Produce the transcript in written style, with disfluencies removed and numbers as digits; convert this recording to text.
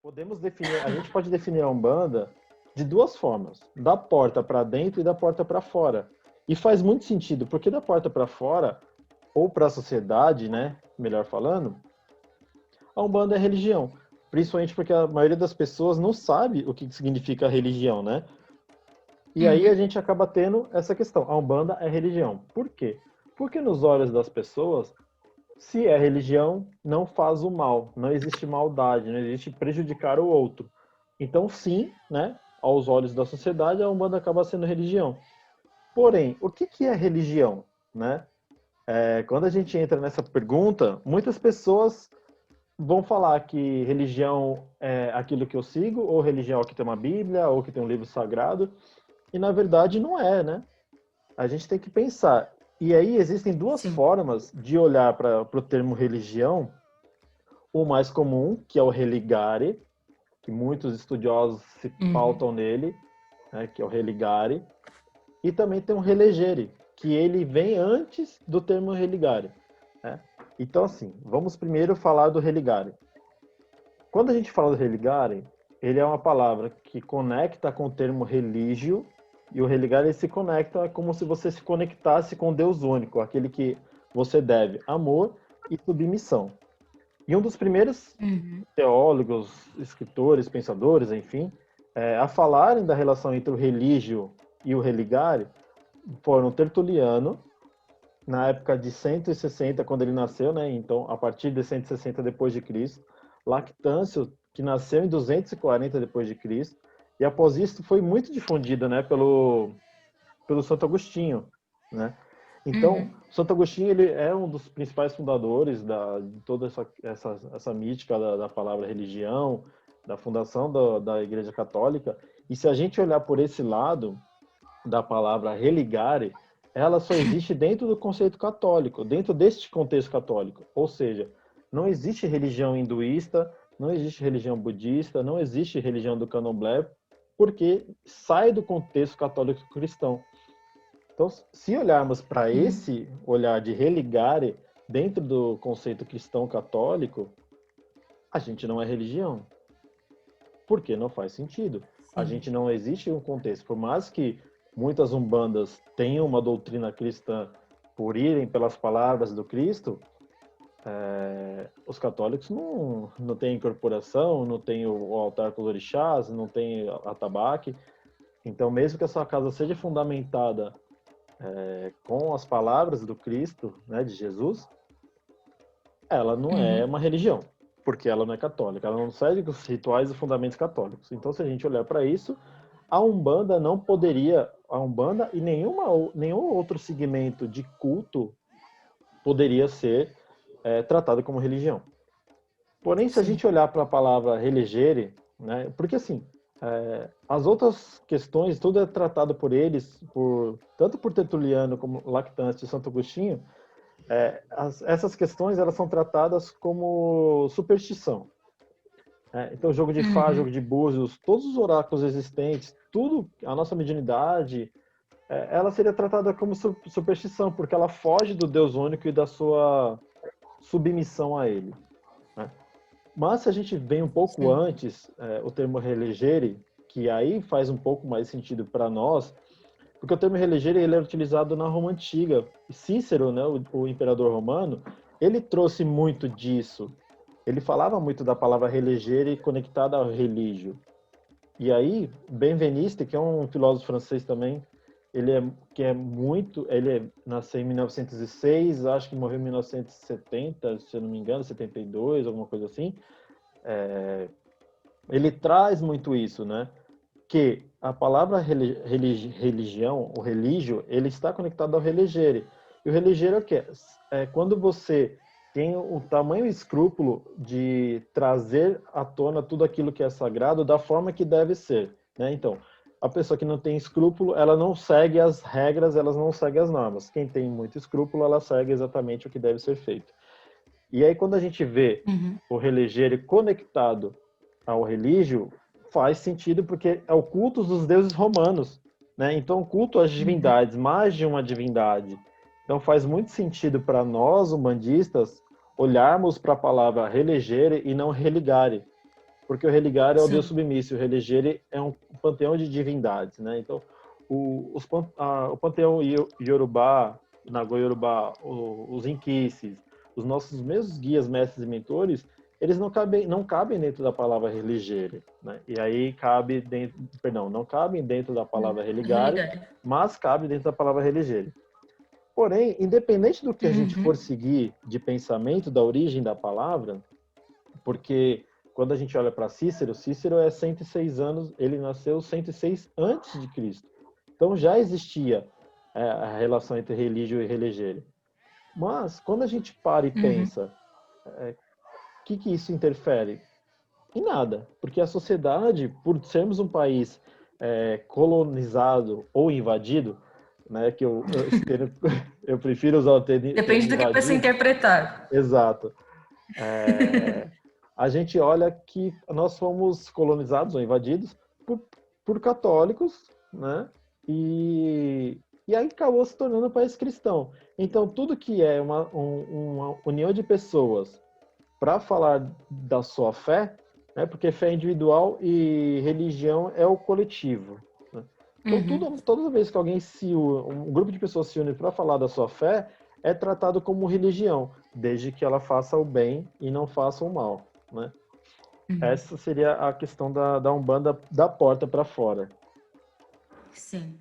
A gente pode definir a Umbanda de duas formas, da porta para dentro e da porta para fora. E faz muito sentido, porque da porta para fora, ou para a sociedade, né, melhor falando, a Umbanda é religião. Principalmente porque a maioria das pessoas não sabe o que significa religião, né? E aí a Uhum. gente acaba tendo essa questão. A Umbanda é religião. Por quê? Porque nos olhos das pessoas, se é religião, não faz o mal. Não existe maldade, não existe prejudicar o outro. Então, sim, né, aos olhos da sociedade, a Umbanda acaba sendo religião. Porém, o que é religião, né? Quando a gente entra nessa pergunta, muitas pessoas vão falar que religião é aquilo que eu sigo, ou religião é que tem uma Bíblia, ou que tem um livro sagrado, e na verdade não é, né? A gente tem que pensar. E aí existem duas Sim. formas de olhar para o termo religião. O mais comum, que é o religare, que muitos estudiosos se Uhum. pautam nele, né, que é o religare. E também tem o relegere, que ele vem antes do termo religare. Né? Então, assim, vamos primeiro falar do religare. Quando a gente fala do religare, ele é uma palavra que conecta com o termo religio, e o religare ele se conecta como se você se conectasse com Deus único, aquele que você deve amor e submissão. E um dos primeiros Uhum. teólogos, escritores, pensadores, enfim, a falarem da relação entre o religio e o religare foram Tertuliano, na época de 160, quando ele nasceu, né? Então, a partir de 160 depois de Cristo, Lactâncio, que nasceu em 240 depois de Cristo, e após isso foi muito difundida, né, pelo Santo Agostinho, né? Então, Uhum. Santo Agostinho ele é um dos principais fundadores de toda essa mística da palavra religião, da fundação da Igreja Católica. E se a gente olhar por esse lado, da palavra religare, ela só existe dentro do conceito católico, dentro deste contexto católico. Ou seja, não existe religião hinduísta, não existe religião budista, não existe religião do candomblé, porque sai do contexto católico cristão. Então, se olharmos para Uhum. esse olhar de religare dentro do conceito cristão católico, a gente não é religião, porque não faz sentido. A Sim. gente não existe um contexto. Por mais que muitas umbandas tenham uma doutrina cristã por irem pelas palavras do Cristo, os católicos não têm incorporação, não têm o altar com os orixás, não têm atabaque. Então, mesmo que a sua casa seja fundamentada com as palavras do Cristo, né, de Jesus, ela não é Uhum. uma religião, porque ela não é católica, ela não segue os rituais e fundamentos católicos. Então, se a gente olhar para isso, a Umbanda não poderia, a Umbanda e nenhum outro segmento de culto poderia ser tratado como religião. Porém, se a Sim. gente olhar para a palavra religere, né, porque assim, as outras questões, tudo é tratado por eles, tanto por Tertuliano como Lactâncio e Santo Agostinho, essas questões elas são tratadas como superstição. Então, jogo de Fá, jogo Uhum. de búzios, todos os oráculos existentes, tudo, a nossa mediunidade, ela seria tratada como superstição, porque ela foge do Deus único e da sua submissão a ele. Né? Mas se a gente vem um pouco Sim. antes, o termo religere, que aí faz um pouco mais sentido para nós, porque o termo religere ele é utilizado na Roma Antiga. Cícero, né, o imperador romano, ele trouxe muito disso. Ele falava muito da palavra religere conectada ao religio. E aí, Benveniste, que é um filósofo francês também, ele nasceu em 1906, acho que morreu em 1970, se eu não me engano, 72, alguma coisa assim. Ele traz muito isso, né? Que a palavra religião, o religio, ele está conectado ao religere. E o religere é o quê? É quando você tem o tamanho escrúpulo de trazer à tona tudo aquilo que é sagrado da forma que deve ser, né? Então, a pessoa que não tem escrúpulo, ela não segue as regras, ela não segue as normas. Quem tem muito escrúpulo, ela segue exatamente o que deve ser feito. E aí, quando a gente vê Uhum. o religere conectado ao religio, faz sentido porque é o culto dos deuses romanos, né? Então, o culto às Uhum. divindades, mais de uma divindade. Então, faz muito sentido para nós, umbandistas, olharmos para a palavra religere e não religare, Porque o religar é o Deus Sim. submisso, o religere é um panteão de divindades, né? Então, o panteão Yorubá, Nago-Yorubá, os inquices, os nossos mesmos guias, mestres e mentores, eles não cabem dentro da palavra religere, né? E aí cabe dentro, perdão, não cabem dentro da palavra religare, Religare. mas cabe dentro da palavra religere. Porém, independente do que a gente for Uhum. seguir de pensamento, da origem da palavra, porque quando a gente olha para Cícero, Cícero é 106 anos, ele nasceu 106 antes de Cristo. Então já existia a relação entre religio e religere. Mas quando a gente para e Uhum. pensa, o que isso interfere? Em nada, porque a sociedade, por sermos um país colonizado ou invadido, né, que esse termo, eu prefiro usar o termo Depende do que você invadido, interpretar. exato. A gente olha que nós fomos colonizados ou invadidos por, por católicos, né? E aí acabou se tornando um país cristão. Então, tudo que é uma união de pessoas para falar da sua fé, né? Porque fé é individual e religião é o coletivo. Né? Então, Uhum. toda vez que alguém um grupo de pessoas se une para falar da sua fé, é tratado como religião, desde que ela faça o bem e não faça o mal. Né? Uhum. Essa seria a questão da Umbanda da porta para fora. Sim.